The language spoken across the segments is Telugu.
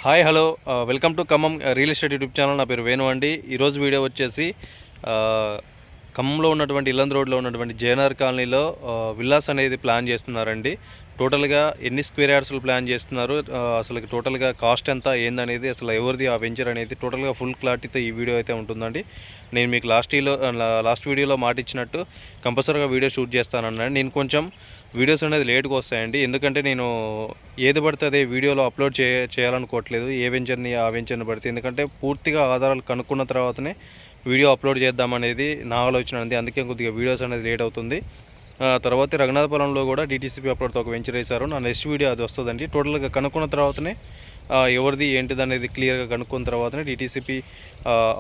Hi hello welcome to Khammam real estate YouTube channel. నా పేరు వేణు అండి. ఈరోజు వీడియో వచ్చేసి ఖమ్మంలో ఉన్నటువంటి ఇల్లందు రోడ్లో ఉన్నటువంటి జేఎన్ఆర్ కాలనీలో విల్లాస్ అనేది ప్లాన్ చేస్తున్నారండి. టోటల్గా ఎన్ని స్క్వేర్ యార్డ్స్లో ప్లాన్ చేస్తున్నారు, అసలు టోటల్గా కాస్ట్ ఎంత ఏందనేది, అసలు ఎవరిది ఆ వెంచర్ అనేది టోటల్గా ఫుల్ క్లారిటీతో ఈ వీడియో అయితే ఉంటుందండి. నేను మీకు లాస్ట్ వీడియోలో మాట ఇచ్చినట్టు కంపల్సరీగా వీడియో షూట్ చేస్తానన్నాను. నేను కొంచెం వీడియోస్ అనేది లేట్గా వస్తాయండి, ఎందుకంటే నేను ఏది పడితే అదే వీడియోలో అప్లోడ్ చేయాలనుకోవట్లేదు, ఏ వెంచర్ని ఆ వెంచర్ని పడితే, ఎందుకంటే పూర్తిగా ఆధారాలు కనుక్కున్న తర్వాతనే వీడియో అప్లోడ్ చేద్దామనేది నా ఆలోచన అండి. అందుకే కొద్దిగా వీడియోస్ అనేది లేట్ అవుతుంది. తర్వాత రఘునాథపురంలో కూడా డిటీసీపీ అప్లోడ్తో ఒక వెంచర్ వేశారు. నా నెక్స్ట్ వీడియో అది వస్తుందండి. టోటల్గా కనుక్కున్న తర్వాతనే ఎవరిది ఏంటిది అనేది క్లియర్గా కనుక్కున్న తర్వాతనే డిటీసీపీ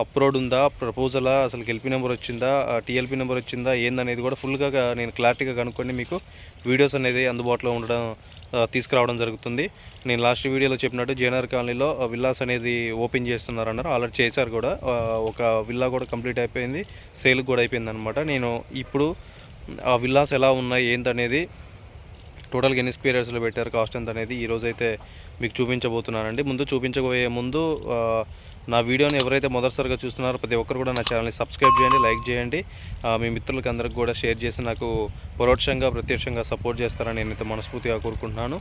అప్లోడ్ ఉందా, ప్రపోజలా, అసలు ఎల్పీ నెంబర్ వచ్చిందా, టీఎల్పీ నెంబర్ వచ్చిందా ఏందనేది కూడా ఫుల్గా నేను క్లారిటీగా కనుక్కొని మీకు వీడియోస్ అనేది అందుబాటులో ఉండడం తీసుకురావడం జరుగుతుంది. నేను లాస్ట్ వీడియోలో చెప్పినట్టు జేఎన్ఆర్ కాలనీలో విల్లాస్ అనేది ఓపెన్ చేస్తున్నారన్నారు. ఆల్రెడీ చేశారు కూడా. ఒక విల్లా కూడా కంప్లీట్ అయిపోయింది, సేల్ కూడా అయిపోయింది అనమాట. నేను ఇప్పుడు ఆ విల్లాస్ ఎలా ఉన్నాయి ఏంటనేది, టోటల్గా ఎన్ని స్క్వేర్ యార్డ్స్లో పెట్టారు, కాస్ట్ ఎంత అనేది ఈరోజైతే మీకు చూపించబోతున్నానండి. చూపించబోయే ముందు నా వీడియోని ఎవరైతే మొదటిసారిగా చూస్తున్నారో ప్రతి ఒక్కరు కూడా నా ఛానల్ని సబ్స్క్రైబ్ చేయండి, లైక్ చేయండి. మీ మిత్రులకి అందరికి కూడా షేర్ చేసి నాకు పరోక్షంగా ప్రత్యక్షంగా సపోర్ట్ చేస్తారని నేనైతే మనస్ఫూర్తిగా కోరుకుంటున్నాను.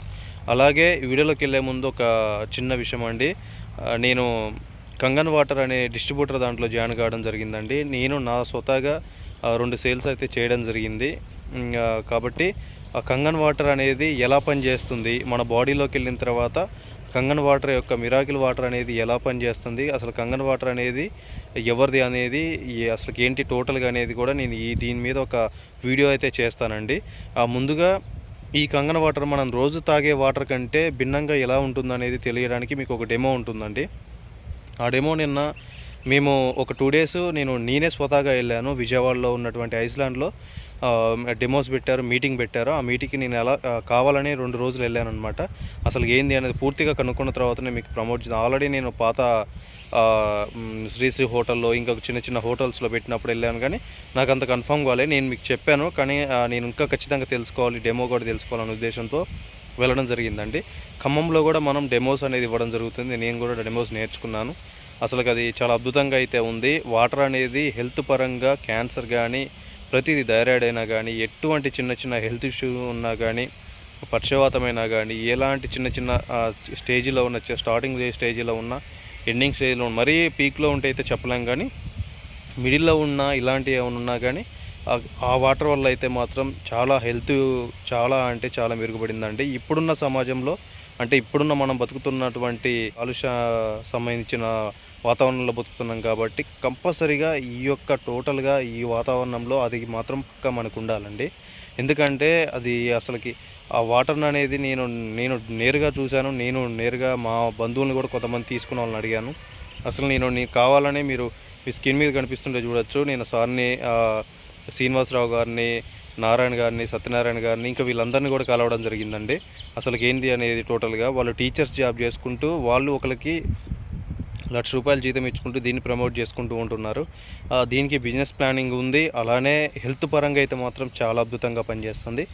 అలాగే వీడియోలోకి వెళ్ళే ముందు ఒక చిన్న విషయం అండి. నేను కంగన్ వాటర్ అనే డిస్ట్రిబ్యూటర్ దాంట్లో జాయిన్ కావడం జరిగిందండి. నేను నా స్వతహాగా 2 సేల్స్ అయితే చేయడం జరిగింది. కాబట్టి ఆ కంగన్ వాటర్ అనేది ఎలా పనిచేస్తుంది, మన బాడీలోకి వెళ్ళిన తర్వాత కంగన్ వాటర్ యొక్క మిరాకిల్ వాటర్ అనేది ఎలా పనిచేస్తుంది, అసలు కంగన్ వాటర్ అనేది ఎవరిది అనేది, అసలు ఏంటి టోటల్గా అనేది కూడా నేను దీని మీద ఒక వీడియో అయితే చేస్తానండి. ముందుగా ఈ కంగన్ వాటర్ మనం రోజు తాగే వాటర్ కంటే భిన్నంగా ఎలా ఉంటుందనేది తెలియడానికి మీకు ఒక డెమో ఉంటుందండి. ఆ డెమో నిన్న మేము ఒక 2 డేస్ నేనే స్వతహాగా వెళ్ళాను. విజయవాడలో ఉన్నటువంటి ఐస్లాండ్లో డెమోస్ పెట్టారు, మీటింగ్ పెట్టారు. ఆ మీటింగ్కి నేను ఎలా కావాలని 2 రోజులు వెళ్ళాను అనమాట. అసలు ఏంది అనేది పూర్తిగా కనుక్కున్న తర్వాతనే మీకు ప్రమోట్ చేద్దాం. ఆల్రెడీ నేను పాత శ్రీశ్రీ హోటల్లో, ఇంకా చిన్న హోటల్స్లో పెట్టినప్పుడు వెళ్ళాను, కానీ నాకు అంత కన్ఫర్మ్ కాలేదు. నేను మీకు చెప్పాను, కానీ నేను ఇంకా ఖచ్చితంగా తెలుసుకోవాలి, డెమో కూడా తెలుసుకోవాలనే ఉద్దేశంతో వెళ్ళడం జరిగిందండి. ఖమ్మంలో కూడా మనం డెమోస్ అనేది ఇవ్వడం జరుగుతుంది. నేను కూడా డెమోస్ నేర్చుకున్నాను. అసలు అది చాలా అద్భుతంగా అయితే ఉంది. వాటర్ అనేది హెల్త్ పరంగా క్యాన్సర్ కానీ, ప్రతిదీ థైరాయిడ్ అయినా కానీ, ఎటువంటి చిన్న హెల్త్ ఇష్యూ ఉన్నా కానీ, పక్షవాతమైనా కానీ, ఎలాంటి చిన్న స్టేజ్లో ఉన్న, స్టార్టింగ్ స్టేజ్లో ఉన్న, ఎండింగ్ స్టేజ్లో మరీ పీక్లో ఉంటే అయితే చెప్పలేం, కానీ మిడిల్లో ఉన్న ఇలాంటివి ఏమైనా ఉన్నా కానీ ఆ వాటర్ వల్ల అయితే మాత్రం చాలా హెల్త్ చాలా మెరుగుపడిందండి. ఇప్పుడున్న సమాజంలో, అంటే ఇప్పుడున్న మనం బతుకుతున్నటువంటి కాలుష్య సంబంధించిన వాతావరణంలో బతుకుతున్నాం కాబట్టి కంపల్సరీగా ఈ యొక్క టోటల్గా ఈ వాతావరణంలో అది మాత్రం పక్కా మనకు ఉండాలండి. ఎందుకంటే అది అసలుకి ఆ వాటర్ అనేది నేను నేరుగా చూశాను. నేను నేరుగా మా బంధువులను కూడా కొంతమంది తీసుకున్న వాళ్ళని అడిగాను. అసలు నేను కావాలనే మీరు మీ స్క్రీన్ మీద కనిపిస్తుంటే చూడొచ్చు. నేను సార్ని, శ్రీనివాసరావు గారిని, నారాయణ గారిని, సత్యనారాయణ గారిని, ఇంకా వీళ్ళందరినీ కూడా కలవడం జరిగిందండి. అసలు ఏంది అనేది టోటల్గా వాళ్ళు టీచర్స్ జాబ్ చేసుకుంటూ, వాళ్ళు ఒకరికి ₹1,00,000 జీతం ఇచ్చుకుంటూ దీన్ని ప్రమోట్ చేసుకుంటూ ఉంటున్నారు. దీనికి బిజినెస్ ప్లానింగ్ ఉంది. అలానే హెల్త్ పరంగా అయితే మాత్రం చాలా అద్భుతంగా పనిచేస్తుంది.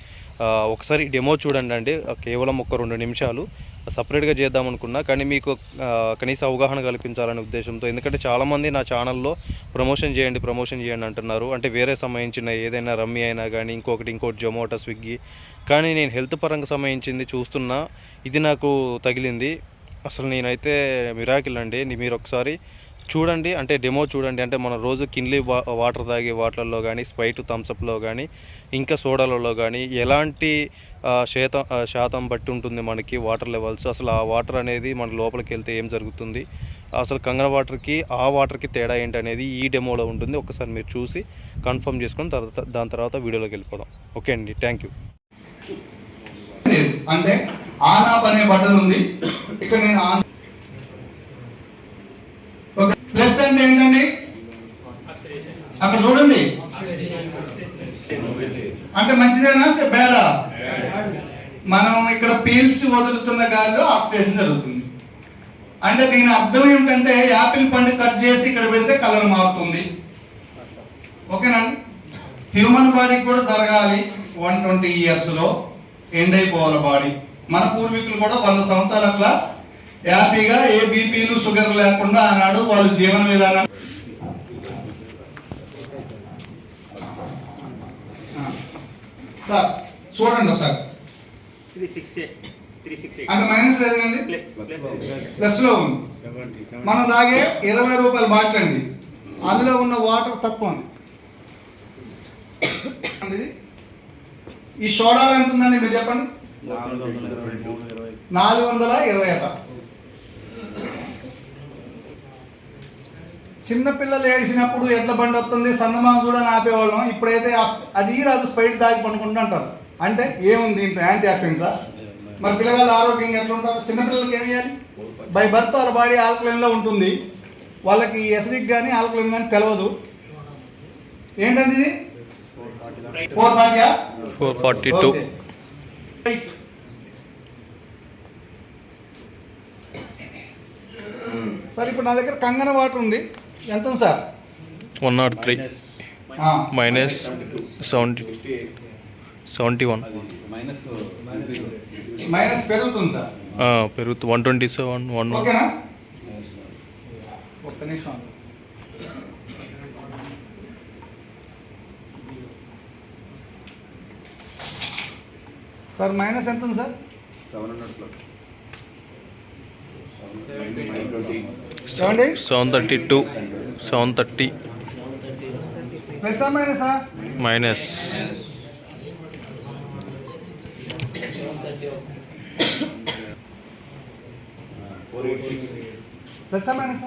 ఒకసారి డెమో చూడండి అండి. కేవలం ఒక 2 నిమిషాలు సపరేట్గా చేద్దాం అనుకున్నా, కానీ మీకు కనీస అవగాహన కల్పించాలనే ఉద్దేశంతో. ఎందుకంటే చాలామంది నా ఛానల్లో ప్రమోషన్ చేయండి అంటున్నారు. అంటే వేరే సంబంధించిన ఏదైనా రమ్మీ అయినా కానీ, ఇంకోటి జొమాటో, స్విగ్గీ, కానీ నేను హెల్త్ పరంగా సంబంధించింది చూస్తున్నా. ఇది నాకు తగిలింది. అసలు నేనైతే మిరాకిల్ అండి. మీరు ఒకసారి చూడండి, అంటే డెమో చూడండి. అంటే మన రోజు కిన్లీ వాటర్ తాగే వాటర్లో కానీ, స్ప్రైట్, థమ్సప్లో కానీ, ఇంకా సోడాలలో కానీ ఎలాంటి శాతం బట్టి ఉంటుంది మనకి వాటర్ లెవెల్స్. అసలు ఆ వాటర్ అనేది మన లోపలికి వెళ్తే ఏం జరుగుతుంది, అసలు కంగన వాటర్కి ఆ వాటర్కి తేడా ఏంటి అనేది ఈ డెమోలో ఉంటుంది. ఒకసారి మీరు చూసి కన్ఫర్మ్ చేసుకొని దాని తర్వాత వీడియోలోకి వెళ్ళిపోదాం. ఓకే అండి, థ్యాంక్ యూ. అంటే ఆన్ ఆఫ్ అనే బటన్ ఉంది ఇక్కడ. నేను ఆన్, ప్లస్ అంటే ఏంటండి అక్కడ చూడండి. అంటే మంచిదేనా బేడా? మనం ఇక్కడ పీల్చి వదులుతున్న గాలిలో ఆక్సిడేషన్ జరుగుతుంది. అంటే దీని అర్థం ఏమిటంటే యాపిల్ పండు కట్ చేసి ఇక్కడ పెడితే కలర్ మారుతుంది. ఓకేనండి. హ్యూమన్ బాడీకి కూడా జరగాలి. 120 years ఎండ్ అయిపోవాలి బాడీ. మన పూర్వీకులు కూడా 100 సంవత్సరాలు అట్లా హ్యాపీగా ఏ బీపీలు షుగర్ లేకుండా ఆనాడు వాళ్ళ జీవన విధానం. సార్ చూడండి ఒకసారి, అంటే మైనస్ లేదండి, ప్లస్ లో ఉంది. మనం తాగే 20 రూపాయల బాటిల్ అండి, అందులో ఉన్న వాటర్ తక్కువ ఉంది. ఈ సోడాలు ఎంత ఉందండి మీరు చెప్పండి? 420 అట. చిన్నపిల్లలు ఏడిసినప్పుడు ఎట్ల బండి వస్తుంది సన్నమామ చూడని ఆపేవాళ్ళం. ఇప్పుడైతే అది రాదు, స్పైట్ దాగి పనుకుంటూ అంటారు. అంటే ఏముంది దీంట్లో? యాంటీ ఆక్సిడెంట్సా? మరి పిల్లగాళ్ళు ఆరోగ్యంగా ఎట్లా ఉంటారు? చిన్నపిల్లలకి ఏమి చేయాలి? బై బర్త్ వాళ్ళ బాడీ ఆల్కలైన్లో ఉంటుంది, వాళ్ళకి ఎసిడిక్ కానీ ఆల్కలైన్ కానీ తెలియదు. ఏంటండి ఇది? 442. సార్ ఇప్పుడు నా దగ్గర కంగన వాటర్ ఉంది, ఎంత ఉంది సార్? 103 మైనస్ 71 మైనస్ పెరుగుతుంది సార్, పెరుగుతూ 127 1. ఓకేనా? ఒక్క నిమిషం. సార్ మైనస్ ఎంత ఉంది sir? 732 730 plus minus minus plus minus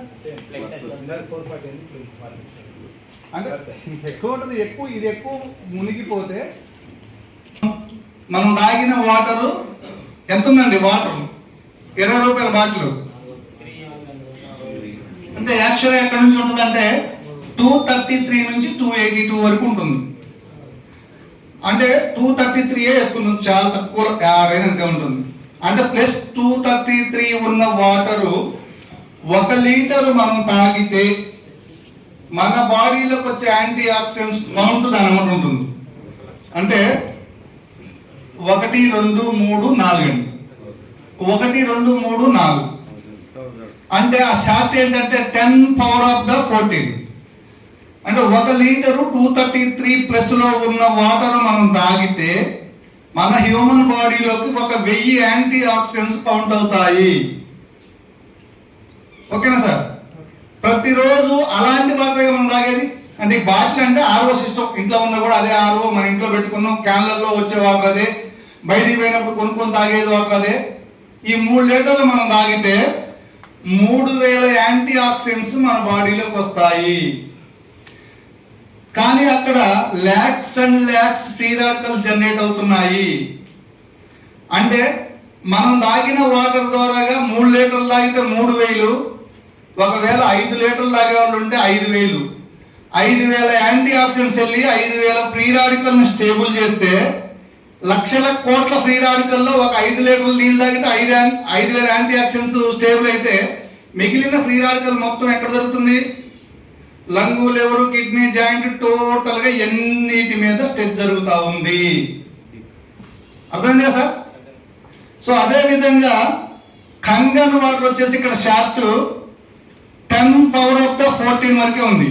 అంటే ఎక్కువ ఉంటుంది. ఎక్కువ ఇది ఎక్కువ మునిగిపోతే మనం తాగిన వాటరు ఎంత ఉందండి? వాటర్ 20 రూపాయల బాటిల్ అంటే యాక్చువల్గా ఎక్కడి నుంచి ఉంటుందంటే 233 నుంచి 282 వరకు ఉంటుంది. అంటే 233 వేసుకుంటుంది, చాలా తక్కువ 50 అంతే ఉంటుంది. అంటే ప్లస్ 233 ఉన్న వాటరు 1 లీటరు మనం తాగితే మన బాడీలోకి వచ్చే యాంటీ ఆక్సిడెంట్స్ కౌంట్ దాని అమౌంట్ ఉంటుంది. అంటే 1 2 3 4 అండి, 1 2 3 4 అంటే ఆ శాతం ఏంటంటే 10⁻14. అంటే 1 లీటరు 233 ప్లస్ లో ఉన్న వాటర్ మనం తాగితే మన హ్యూమన్ బాడీలోకి 1000 యాంటీ ఆక్సిడెంట్స్ కౌంట్ అవుతాయి. ఓకేనా సార్? ప్రతిరోజు అలాంటి వాటర్ మనం తాగేది. అంటే ఈ బాటిల్ అంటే ఆర్ఓ సిస్టమ్, ఇంట్లో ఉన్న కూడా అదే ఆర్ఓ, మన ఇంట్లో పెట్టుకున్నాం, క్యాన్లలో వచ్చే వాటర్ అదే, బయటికి పోయినప్పుడు కొనుక్కొని తాగేది వాటర్ అదే. ఈ 3 లీటర్లు మనం తాగితే 3000 యాంటీ ఆక్సిడెంట్స్ మన బాడీలోకి వస్తాయి. కానీ అక్కడ lakhs and lakhs free radicals generate అవుతున్నాయి. అంటే మనం తాగిన వాటర్ ద్వారాగా 3 లీటర్లు తాగితే 3000, ఒకవేళ 5 లీటర్లు తాగే వాళ్ళు ఉంటే 5000, 5000 యాంటీ ఆక్సిడెంట్స్ వెళ్ళి 5000 ఫ్రీ రాడికల్ని స్టేబుల్ చేస్తే లక్షల కోట్ల ఫ్రీ రాడికల్లో ఒక 5 లీటర్ల నీళ్ళు తాగితే 5000 యాంటీ ఆక్సిడెంట్స్ స్టేబుల్ అయితే మిగిలిన ఫ్రీ రాడికల్ మొత్తం ఎక్కడ దొరుకుతుంది? Lung, liver, kidney, joint, total గా ఎన్నిటి మీద స్ట్రెచ్ జరుగుతూ ఉంది. అర్థమైందా సార్? సో అదే విధంగా కంగన్ వాటర్ వచ్చేసి ఇక్కడ షార్ట్ 10⁻14 వరకే ఉంది.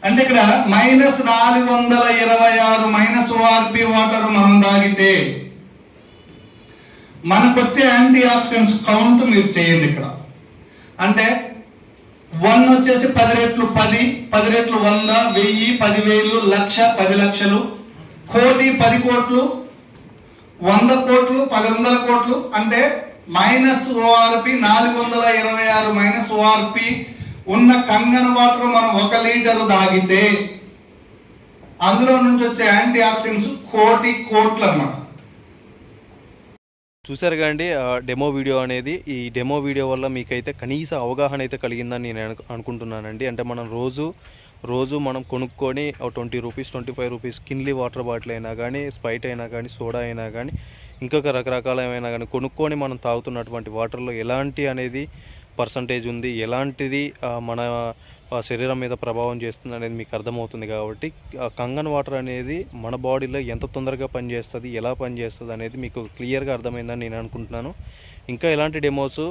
అంటే ఇక్కడ -426 మైనస్ ఓఆర్పి వాటర్ మనం తాగితే మనకు వచ్చే యాంటీ ఆక్సిడెంట్స్ కౌంట్ మీరు చేయండి ఇక్కడ. అంటే 1 వచ్చేసి 10 రెట్లు 10, 10 రెట్లు 100, 1000, 10,000, లక్ష, 10 లక్షలు, కోటి, 10 కోట్లు, 100 కోట్లు, 10,000 కోట్లు. అంటే మైనస్ ఓఆర్పి 426 మైనస్ ఓఆర్పి ఉన్న కంగన్ వాటర్ మనం 1 లీటరు తాగితే అందులో నుంచి వచ్చే యాంటీ ఆక్సిడెంట్స్ కోటి కోట్లు అన్నమాట. చూసారు కదండి డెమో వీడియో అనేది. ఈ డెమో వీడియో వల్ల మీకైతే కనీస అవగాహన అయితే కలిగిందని నేను అనుకుంటున్నానండి. అంటే మనం రోజు మనం కొనుక్కొని 20 rupees 25 rupees Kinley water bottle అయినా కానీ, స్ప్రైట్ అయినా కానీ, సోడా అయినా కానీ, ఇంకొక రకరకాలైనా కానీ కొనుక్కొని మనం తాగుతున్నటువంటి వాటర్లో ఎలాంటి అనేది పర్సంటేజ్ ఉంది, ఎలాంటిది మన శరీరం మీద ప్రభావం చేస్తుంది అనేది మీకు అర్థమవుతుంది. కాబట్టి కంగన్ వాటర్ అనేది మన బాడీలో ఎంత తొందరగా పనిచేస్తుంది, ఎలా పనిచేస్తుంది అనేది మీకు క్లియర్గా అర్థమైందని నేను అనుకుంటున్నాను. ఇంకా ఇలాంటి డెమోస్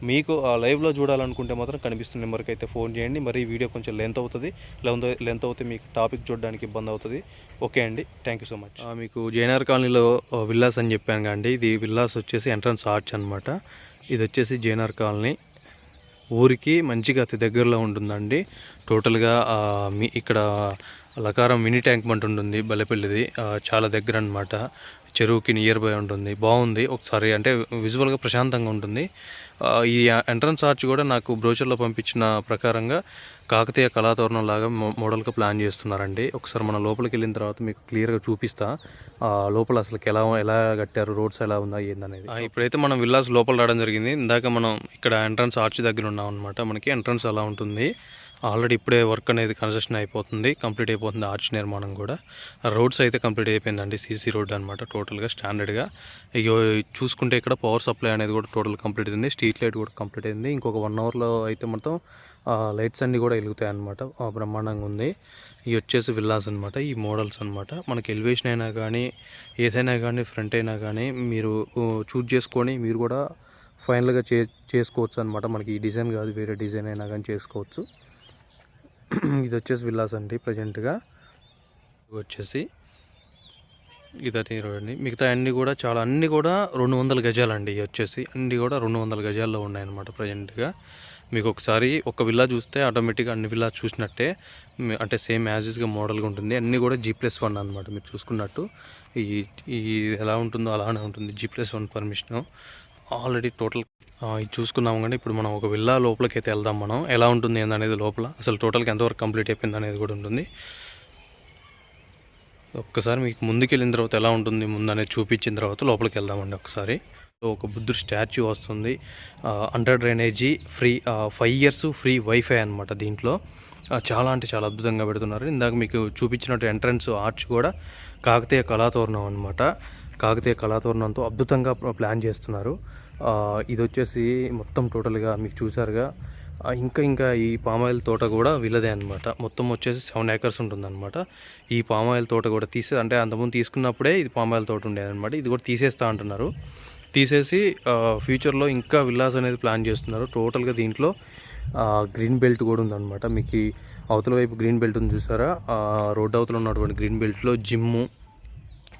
మీకు ఆ లైవ్లో చూడాలనుకుంటే మాత్రం కనిపిస్తున్న నెంబర్కి అయితే ఫోన్ చేయండి. మరి ఈ వీడియో కొంచెం లెంత్ అవుతుంది, లెంత్ అవుతే మీకు టాపిక్ చూడడానికి ఇబ్బంది అవుతుంది. ఓకే అండి, థ్యాంక్ యూ సో మచ్. మీకు జేఎన్ఆర్ కాలనీలో విల్లాస్ అని చెప్పాను అండి. ఇది విల్లాస్ వచ్చేసి ఎంట్రన్స్ ఆర్చ్ అనమాట. ఇది వచ్చేసి జేఎన్ఆర్ కాలనీ ఊరికి మంచిగా అతి దగ్గరలో ఉంటుందండి. టోటల్గా ఇక్కడ లకారం మినీ ట్యాంక్ బండ్ ఉంటుంది బల్లెపల్లిది, చాలా దగ్గర అనమాట. చెరువుకి నియర్ బై ఉంటుంది, బాగుంది. ఒకసారి అంటే విజువల్గా ప్రశాంతంగా ఉంటుంది. ఈ ఎంట్రన్స్ ఆర్చ్ కూడా నాకు బ్రోచర్లో పంపించిన ప్రకారంగా కాకతీయ కళాతోరణం లాగా మోడల్గా ప్లాన్ చేస్తున్నారండి. ఒకసారి మన లోపలికి వెళ్ళిన తర్వాత మీకు క్లియర్గా చూపిస్తా లోపల అసలు ఎలా కట్టారు, రోడ్స్ ఎలా ఉందా ఏందనేది. ఇప్పుడైతే మనం విల్లాస్ లోపల రావడం జరిగింది. ఇందాక మనం ఇక్కడ ఎంట్రన్స్ ఆర్చ్ దగ్గర ఉన్నాం అనమాట. మనకి ఎంట్రన్స్ అలా ఉంటుంది. ఆల్రెడీ ఇప్పుడే వర్క్ అనేది కన్స్ట్రక్షన్ అయిపోతుంది, కంప్లీట్ అయిపోతుంది. ఆర్చ్ నిర్మాణం కూడా, రోడ్స్ అయితే కంప్లీట్ అయిపోయిందండి. సీసీ రోడ్ అనమాట టోటల్గా స్టాండర్డ్గా. ఇక చూసుకుంటే ఇక్కడ పవర్ సప్లై అనేది కూడా టోటల్ కంప్లీట్ అయింది. స్ట్రీట్ లైట్ కూడా కంప్లీట్ అయింది. ఇంకొక 1 అవర్లో అయితే మొత్తం లైట్స్ అన్నీ కూడా వెలుగుతాయి అనమాట. బ్రహ్మాండంగా ఉంది. ఇవి వచ్చేసి విల్లాస్ అనమాట, ఈ మోడల్స్ అనమాట. మనకి ఎలివేషన్ అయినా కానీ ఏదైనా కానీ ఫ్రంట్ అయినా కానీ మీరు చూజ్ చేసుకొని మీరు కూడా ఫైనల్గా చేసుకోవచ్చు అనమాట. మనకి ఈ డిజైన్ కాదు, వేరే డిజైన్ అయినా కానీ చేసుకోవచ్చు. ఇది వచ్చేసి విల్లాస్ అండి ప్రజెంట్గా. వచ్చేసి ఇదైతే రోడ్ని, మిగతా అన్నీ కూడా అన్నీ కూడా 200 గజాలండి. ఇవి వచ్చేసి అన్నీ కూడా 200 గజాల్లో ఉన్నాయన్నమాట ప్రజెంట్గా. మీకు ఒకసారి ఒక విల్లా చూస్తే ఆటోమేటిక్గా అన్ని విల్లా చూసినట్టే, అంటే సేమ్ యాజిస్గా మోడల్గా ఉంటుంది. అన్నీ కూడా G+1 అనమాట. మీరు చూసుకున్నట్టు ఈ ఎలా ఉంటుందో అలానే ఉంటుంది. G+1 పర్మిషను ఆల్రెడీ టోటల్ ఇది చూసుకున్నాము. కానీ ఇప్పుడు మనం ఒక విల్లా లోపలికి అయితే వెళ్దాం. మనం ఎలా ఉంటుంది ఏందనేది, లోపల అసలు టోటల్గా ఎంతవరకు కంప్లీట్ అయిపోయింది అనేది కూడా ఉంటుంది. ఒక్కసారి మీకు ముందుకు వెళ్ళిన తర్వాత ఎలా ఉంటుంది ముందనేది చూపించిన తర్వాత లోపలికి వెళ్దామండి. ఒకసారి ఒక బుద్ధుడు స్టాచ్యూ వస్తుంది. Under drainage free, 5 years free wifi అనమాట. దీంట్లో చాలా అంటే చాలా అద్భుతంగా పెడుతున్నారు. ఇందాక మీకు చూపించినట్టు ఎంట్రన్స్ ఆర్చ్ కూడా కాకతీయ కళాతోరణం అనమాట. కాకతీయ కళాతోరణంతో అద్భుతంగా ప్లాన్ చేస్తున్నారు. ఇది వచ్చేసి మొత్తం టోటల్గా మీకు చూసారుగా. ఇంకా ఈ పామాయిల్ తోట కూడా వీళ్ళదే అనమాట. మొత్తం వచ్చేసి 7 acres ఉంటుందన్నమాట. ఈ పామాయిల్ తోట కూడా అంటే అంతకుముందు తీసుకున్నప్పుడే ఇది పామాయిల్ తోట ఉండేదన్నమాట. ఇది కూడా తీసేస్తా అంటున్నారు. తీసేసి ఫ్యూచర్లో ఇంకా విల్లాస్ అనేది ప్లాన్ చేస్తున్నారు. టోటల్గా దీంట్లో గ్రీన్ బెల్ట్ కూడా ఉందన్నమాట. మీకు అవతల వైపు గ్రీన్ బెల్ట్ ఉంది చూసారా, రోడ్డు అవతల ఉన్నటువంటి గ్రీన్ బెల్ట్లో జిమ్ము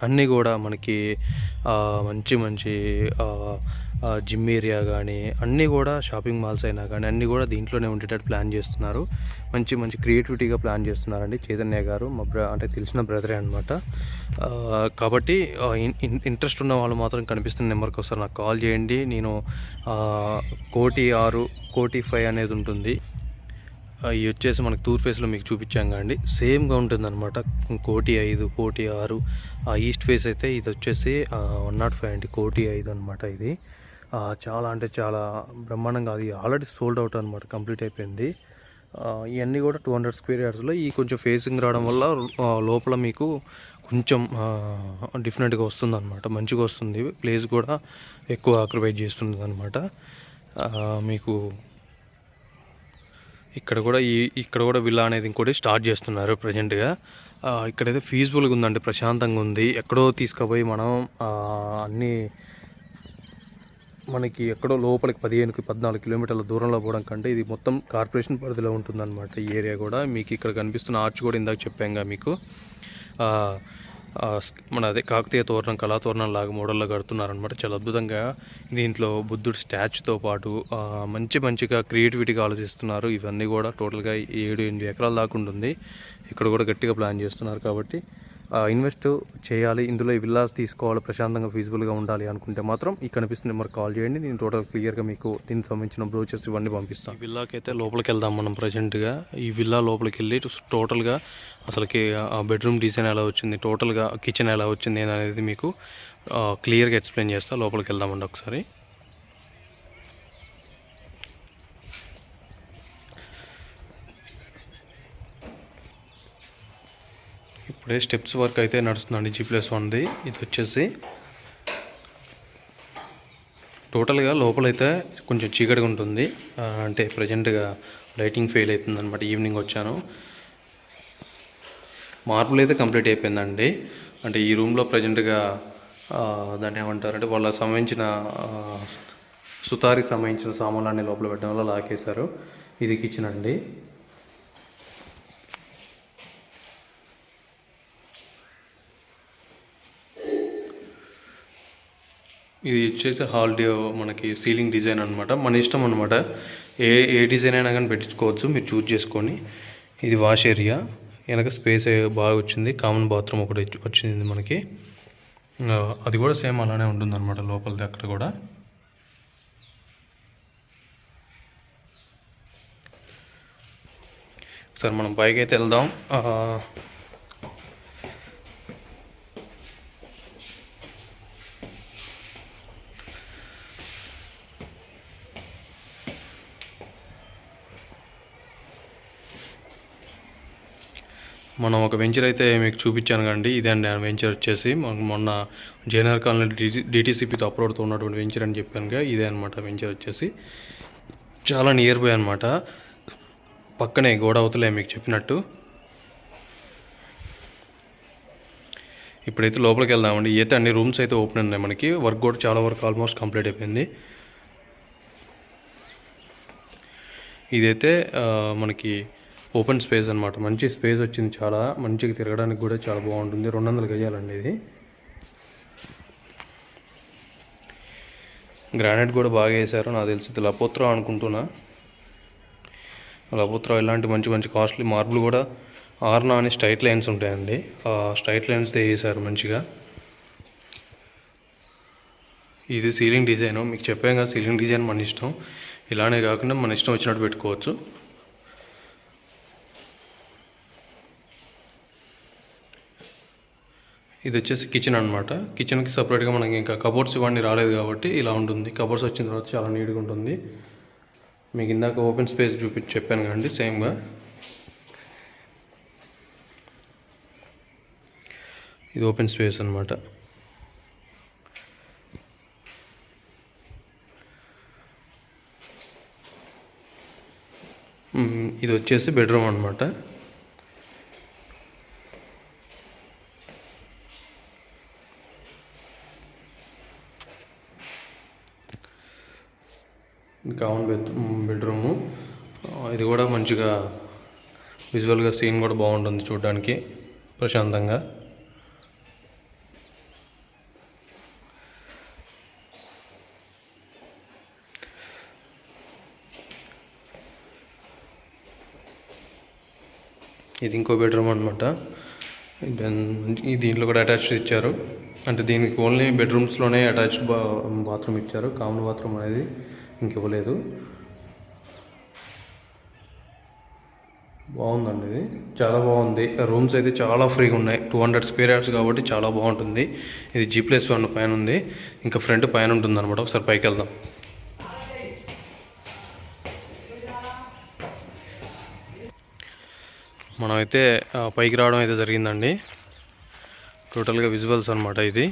అన్నీ కూడా మనకి మంచి జిమ్ ఏరియా కానీ అన్నీ కూడా షాపింగ్ మాల్స్ అయినా కానీ అన్నీ కూడా దీంట్లోనే ఉండేటట్టు ప్లాన్ చేస్తున్నారు. మంచి క్రియేటివిటీగా ప్లాన్ చేస్తున్నారండి చైతన్య గారు. అంటే తెలిసిన బ్రదరే అనమాట. కాబట్టి ఇంట్రెస్ట్ ఉన్న వాళ్ళు మాత్రం కనిపిస్తున్న నెంబర్కి ఒకసారి నాకు కాల్ చేయండి. నేను 1,06, 1,05 అనేది ఉంటుంది. ఇవి వచ్చేసి మనకు టూర్ ఫేస్లో మీకు చూపించాం కానీ సేమ్గా ఉంటుంది అనమాట. 1,05, 1,06. ఈస్ట్ ఫేస్ అయితే ఇది వచ్చేసి 105 అండి. 1,05 అనమాట. ఇది చాలా అంటే చాలా బ్రహ్మాండంగా, అది ఆల్రెడీ సోల్డ్ అవుట్ అనమాట, కంప్లీట్ అయిపోయింది. ఇవన్నీ కూడా 200 square yardsలో. ఈ కొంచెం ఫేసింగ్ రావడం వల్ల లోపల మీకు కొంచెం డిఫరెంట్గా వస్తుంది అనమాట. మంచిగా వస్తుంది. ప్లేస్ కూడా ఎక్కువ ఆక్యుపై చేస్తుంది అనమాట. మీకు ఇక్కడ కూడా విల్లా అనేది ఇంకోటి స్టార్ట్ చేస్తున్నారు ప్రజెంట్గా. ఇక్కడైతే ఫీజిబుల్గా ఉందండి, ప్రశాంతంగా ఉంది. ఎక్కడో తీసుకుపోయి మనం అన్నీ మనకి ఎక్కడో లోపలికి 15-14 kilometerల దూరంలో పోవడం కంటే ఇది మొత్తం కార్పొరేషన్ పరిధిలో ఉంటుందన్నమాట. ఈ ఏరియా కూడా మీకు ఇక్కడ కనిపిస్తున్న ఆర్చ్ కూడా ఇందాక చెప్పాంగా మీకు, మన అదే కాకతీయ తోరణం, కళాతోరణం లాగా మోడల్లో కడుతున్నారనమాట. చాలా అద్భుతంగా దీంట్లో బుద్ధుడు స్టాచ్యూతో పాటు మంచిగా క్రియేటివిటీగా ఆలోచిస్తున్నారు. ఇవన్నీ కూడా టోటల్గా 7-8 ఎకరాల దాకా ఉంటుంది. ఇక్కడ కూడా గట్టిగా ప్లాన్ చేస్తున్నారు. కాబట్టి ఇన్వెస్ట్ చేయాలి, ఇందులో ఈ విల్లాస్ తీసుకోవాలి, ప్రశాంతంగా ఫీజిబుల్గా ఉండాలి అనుకుంటే మాత్రం ఈ కనిపిస్తున్న నెంబర్కి కాల్ చేయండి. నేను టోటల్ క్లియర్గా మీకు దీనికి సంబంధించిన బ్రోచర్స్ ఇవన్నీ పంపిస్తాను. విల్లాకి అయితే లోపలికి వెళ్దాం మనం ప్రజెంట్గా. ఈ విల్లా లోపలికి వెళ్ళి టోటల్గా అసలుకి ఆ బెడ్రూమ్ డిజైన్ ఎలా వచ్చింది, టోటల్గా కిచెన్ ఎలా వచ్చింది అనేది మీకు క్లియర్గా ఎక్స్ప్లెయిన్ చేస్తా. లోపలికి వెళ్దామండి ఒకసారి. ఇప్పుడే స్టెప్స్ వర్క్ అయితే నడుస్తుందండి G+1ది. ఇది వచ్చేసి టోటల్గా లోపలైతే కొంచెం చీకటిగా ఉంటుంది. అంటే ప్రజెంట్గా లైటింగ్ ఫెయిల్ అవుతుంది అనమాట. ఈవినింగ్ వచ్చాను. మార్బుల్ అయితే కంప్లీట్ అయిపోయిందండి. అంటే ఈ రూమ్లో ప్రజెంట్గా దాన్ని ఏమంటారంటే వాళ్ళకి సంబంధించిన సుతారికి సంబంధించిన సామాన్లన్నీ లోపల పెట్టడం వల్ల లాకేశారు. ఇది కిచెన్ అండి. ఇది వచ్చేసి మనకి సీలింగ్ డిజైన్ అనమాట. మన ఇష్టం అనమాట, ఏ డిజైన్ అయినా కానీ పెట్టించుకోవచ్చు, మీరు చూజ్ చేసుకొని. ఇది వాష్ ఏరియా, వెనక స్పేస్ బాగా వచ్చింది. కామన్ బాత్రూమ్ ఒకటి వచ్చింది మనకి. అది కూడా సేమ్ అలానే ఉంటుంది అనమాట లోపలిది అక్కడ కూడా. సరే మనం పైకి అయితే వెళ్దాం. మనం ఒక వెంచర్ అయితే మీకు చూపించాను కండి. ఇదే అండి ఆ వెంచర్ వచ్చేసి మొన్న జేఎన్ఆర్ కాలనీ డిటీసీపీతో అప్లోడ్తో ఉన్నటువంటి వెంచర్ అని చెప్పానుగా, ఇదే అనమాట వెంచర్ వచ్చేసి. చాలా నియర్ బై అనమాట, పక్కనే గోడ అవతలే మీకు చెప్పినట్టు. ఇప్పుడైతే లోపలికి వెళ్దామండి. అయితే అన్ని రూమ్స్ అయితే ఓపెన్ ఉన్నాయి మనకి. వర్క్ కూడా చాలా వరకు ఆల్మోస్ట్ కంప్లీట్ అయిపోయింది. ఇదైతే మనకి ఓపెన్ స్పేస్ అనమాట. మంచి స్పేస్ వచ్చింది, చాలా మంచిగా తిరగడానికి కూడా చాలా బాగుంటుంది. 200 గజాలండి ఇది. గ్రానైట్ కూడా బాగా వేశారు. నాకు తెలిసి లపోత్రా అనుకుంటున్నా. లపోత్రా ఇలాంటి మంచి మంచి కాస్ట్లీ మార్బుల్ కూడా ఆర్నా అని స్ట్రైట్ లైన్స్ ఉంటాయండి. ఆ స్ట్రైట్ లైన్స్తో వేసారు మంచిగా. ఇది సీలింగ్ డిజైన్, మీకు చెప్పాం కదా, సీలింగ్ డిజైన్ మన ఇష్టం. ఇలానే కాకుండా మన ఇష్టం వచ్చినట్టు పెట్టుకోవచ్చు. ఇది వచ్చేసి కిచెన్ అనమాట. కిచెన్కి సపరేట్గా మనకి ఇంకా కబోర్డ్స్ ఇవన్నీ రాలేదు కాబట్టి ఇలా ఉంటుంది. కబోర్డ్స్ వచ్చిన తర్వాత చాలా నీట్గా ఉంటుంది. మీకు ఇందాక ఓపెన్ స్పేస్ చెప్పాను కదండి, సేమ్గా. ఇది ఓపెన్ స్పేస్ అనమాట. ఇది వచ్చేసి బెడ్రూమ్ అనమాట. Common bedroom. ఇది కూడా మంచిగా విజువల్గా సీన్ కూడా బాగుంటుంది చూడడానికి ప్రశాంతంగా. ఇది ఇంకో బెడ్రూమ్ అనమాట. దీంట్లో కూడా అటాచ్డ్ ఇచ్చారు. అంటే దీనికి ఓన్లీ బెడ్రూమ్స్లోనే అటాచ్డ్ బాత్రూమ్ ఇచ్చారు. కామన్ బాత్రూమ్ అనేది ఇంకివ్వలేదు. బాగుందండి, ఇది చాలా బాగుంది. రూమ్స్ అయితే చాలా ఫ్రీగా ఉన్నాయి. 200 స్క్వేర్ యార్డ్స్ కాబట్టి చాలా బాగుంటుంది. ఇది G+1 పైన ఉంది, ఇంకా ఫ్రంట్ పైన ఉంటుంది అనమాట. ఒకసారి పైకి వెళ్దాం. మనమైతే పైకి రావడం అయితే జరిగిందండి. టోటల్గా విజువల్స్ అనమాట ఇది.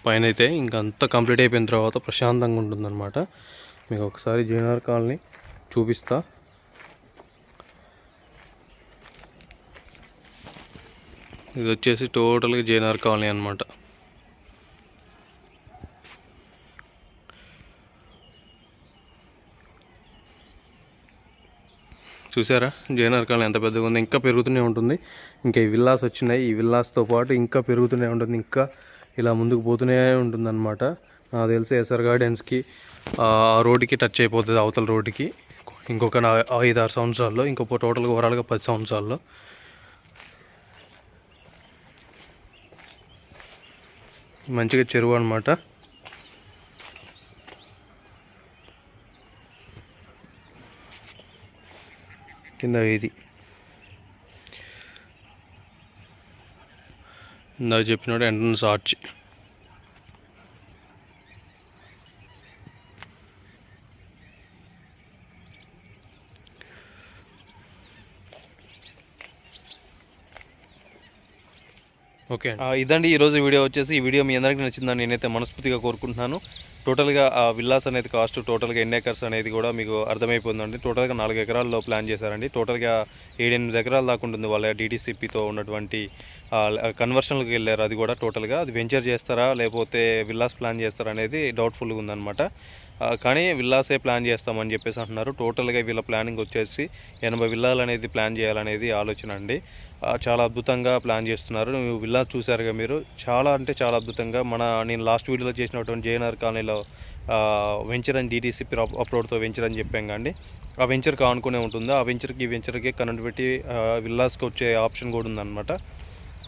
పైన అయితే ఇంకా అంతా కంప్లీట్ అయిపోయిన తర్వాత ప్రశాంతంగా ఉంటుందన్నమాట. మీకు ఒకసారి జేఎన్ఆర్ కాలనీ చూపిస్తా. ఇది వచ్చేసి టోటల్గా జేఎన్ఆర్ కాలనీ అనమాట. చూసారా జేఎన్ఆర్ కాలనీ ఎంత పెద్దగా ఉంది. ఇంకా పెరుగుతూనే ఉంటుంది. ఇంకా ఈ విల్లాస్ వచ్చినాయి. ఈ విల్లాస్తో పాటు ఇంకా పెరుగుతూనే ఉంటుంది. ఇంకా ఇలా ముందుకు పోతూనే ఉంటుందన్నమాట. నాకు తెలిసి ఎస్ఆర్ గార్డెన్స్కి ఆ రోడ్డుకి టచ్ అయిపోతుంది, అవతల రోడ్డుకి. ఇంకొక 5-6 సంవత్సరాల్లో, ఇంకొక టోటల్గా ఓవరాల్గా 10 సంవత్సరాల్లో. మంచిగా చెరువు అనమాట. కింద ఇది ఇందాక చెప్పినట్టు ఎంట్రన్స్ ఆర్చ్. ఓకే, ఇదండి ఈరోజు వీడియో వచ్చేసి. ఈ వీడియో మీ అందరికీ నచ్చిందని నేనైతే మనస్ఫూర్తిగా కోరుకుంటున్నాను. టోటల్గా ఆ విల్లాస్ అనేది కాస్ట్ టోటల్గా ఎన్ని ఎకర్స్ అనేది కూడా మీకు అర్థమైపోతుందండి. టోటల్గా 4 ఎకరాల్లో ప్లాన్ చేశారండి. టోటల్గా 7-8 ఎకరాల దాకా ఉంటుంది వాళ్ళ డీటీసీపీతో ఉన్నటువంటి కన్వర్షన్లకు వెళ్ళారు. అది కూడా టోటల్గా అది వెంచర్ చేస్తారా లేకపోతే విల్లాస్ ప్లాన్ చేస్తారా అనేది డౌట్ఫుల్గా ఉందన్నమాట. కానీ విల్లాసే ప్లాన్ చేస్తామని చెప్పేసి అంటున్నారు. టోటల్గా వీళ్ళ ప్లానింగ్ వచ్చేసి 80 విల్లాలు అనేది ప్లాన్ చేయాలనేది ఆలోచన అండి. చాలా అద్భుతంగా ప్లాన్ చేస్తున్నారు. విల్లాస్ చూసారుగా మీరు, చాలా అంటే చాలా అద్భుతంగా నేను లాస్ట్ వీడియోలో చేసినటువంటి జేఎన్ఆర్ కాలనీలో వెంచర్ అని డీటీసీపీ అప్లోడ్తో వెంచర్ అని చెప్పాం కానీ ఆ వెంచర్కి ఆనుకునే ఉంటుంది. ఆ వెంచర్కి ఈ వెంచర్కి కనెక్ట్ పెట్టి విల్లాస్కి వచ్చే ఆప్షన్ కూడా ఉందన్నమాట.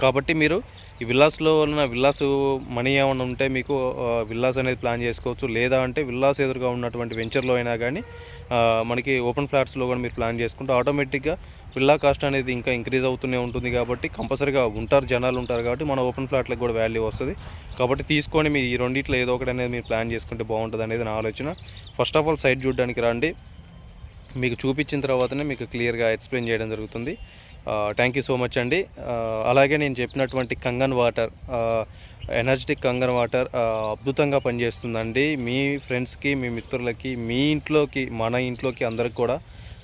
కాబట్టి మీరు ఈ విల్లాస్లో ఉన్న విల్లాస్ మనీ ఏమైనా ఉంటే మీకు విల్లాస్ అనేది ప్లాన్ చేసుకోవచ్చు. లేదా అంటే విల్లాస్ ఎదురుగా ఉన్నటువంటి వెంచర్లో అయినా కానీ మనకి ఓపెన్ ఫ్లాట్స్లో కూడా మీరు ప్లాన్ చేసుకుంటే ఆటోమేటిక్గా విల్లా కాస్ట్ అనేది ఇంకా ఇంక్రీజ్ అవుతూనే ఉంటుంది. కాబట్టి కంపల్సరీగా జనాలు ఉంటారు కాబట్టి మన ఓపెన్ ఫ్లాట్లకు కూడా వాల్యూ వస్తుంది. కాబట్టి తీసుకొని మీ ఈ రెండిట్లో ఏదో ఒకటి అనేది మీరు ప్లాన్ చేసుకుంటే బాగుంటుంది అనేది నా ఆలోచన. ఫస్ట్ ఆఫ్ ఆల్ సైట్ చూడడానికి రండి, మీకు చూపించిన తర్వాతనే మీకు క్లియర్గా ఎక్స్ప్లెయిన్ చేయడం జరుగుతుంది. థ్యాంక్ యూ సో మచ్ అండి. అలాగే నేను చెప్పినటువంటి Kangen water, energetic Kangen water అద్భుతంగా పనిచేస్తుందండి. మీ ఫ్రెండ్స్కి, మీ మిత్రులకి, మీ ఇంట్లోకి, మన ఇంట్లోకి అందరికి కూడా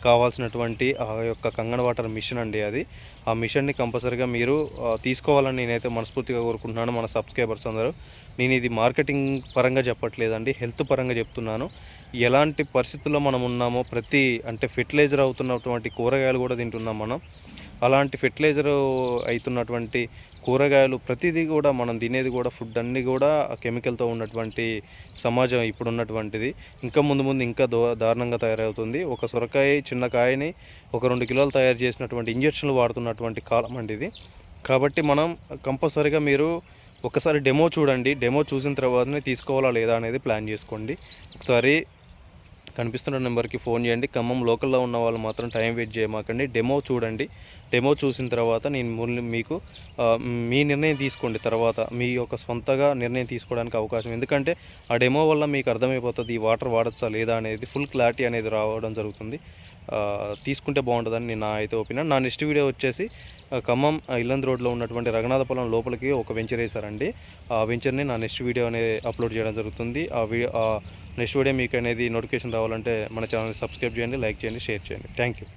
కావాల్సినటువంటి ఆ యొక్క కంగన్ వాటర్ మిషన్ అండి అది. ఆ మిషన్ని కంపల్సరీగా మీరు తీసుకోవాలని నేనైతే మనస్ఫూర్తిగా కోరుకుంటున్నాను. మన సబ్స్క్రైబర్స్ అందరూ, నేను ఇది మార్కెటింగ్ పరంగా చెప్పట్లేదండి, హెల్త్ పరంగా చెప్తున్నాను. ఎలాంటి పరిస్థితుల్లో మనం ఉన్నామో అంటే ఫెర్టిలైజర్ అవుతున్నటువంటి కూరగాయలు కూడా తింటున్నాం మనం. అలాంటి ఫెర్టిలైజర్ అవుతున్నటువంటి కూరగాయలు ప్రతిదీ కూడా మనం తినేది కూడా ఫుడ్ అన్నీ కూడా కెమికల్తో ఉన్నటువంటి సమాజం ఇప్పుడున్నటువంటిది. ఇంకా ముందు ఇంకా దారుణంగా తయారవుతుంది. ఒక సొరకాయ చిన్న కాయని ఒక 2 కిలోలు తయారు చేసినటువంటి ఇంజక్షన్లు వాడుతున్నటువంటి కాలం అండి ఇది. కాబట్టి మనం కంపల్సరీగా మీరు ఒకసారి డెమో చూడండి. డెమో చూసిన తర్వాతనే తీసుకోవాలా లేదా అనేది ప్లాన్ చేసుకోండి. ఒకసారి కనిపిస్తున్న నెంబర్కి ఫోన్ చేయండి. ఖమ్మం లోకల్లో ఉన్న వాళ్ళు మాత్రం టైం వేస్ట్ చేయమాకండి. డెమో చూడండి. డెమో చూసిన తర్వాత మీకు మీ నిర్ణయం తీసుకోండి. తర్వాత మీ యొక్క సొంతగా నిర్ణయం తీసుకోవడానికి అవకాశం, ఎందుకంటే ఆ డెమో వల్ల మీకు అర్థమైపోతుంది ఈ వాటర్ వాడచ్చా లేదా అనేది, ఫుల్ క్లారిటీ అనేది రావడం జరుగుతుంది. తీసుకుంటే బాగుంటుందని నా అయితే ఒపీనియన్. నా నెక్స్ట్ వీడియో వచ్చేసి ఖమ్మం ఇల్లందు రోడ్లో ఉన్నటువంటి రఘునాథపురం లోపలికి ఒక వెంచర్ వేశారండి. ఆ వెంచర్ని నా నెక్స్ట్ వీడియో అనేది అప్లోడ్ చేయడం జరుగుతుంది. నెక్స్ట్ వీడియో మీకు అనేది నోటిఫికేషన్ రావాలంటే మన ఛానల్ని సబ్స్క్రైబ్ చేయండి, లైక్ చేయండి, షేర్ చేయండి. Thank you.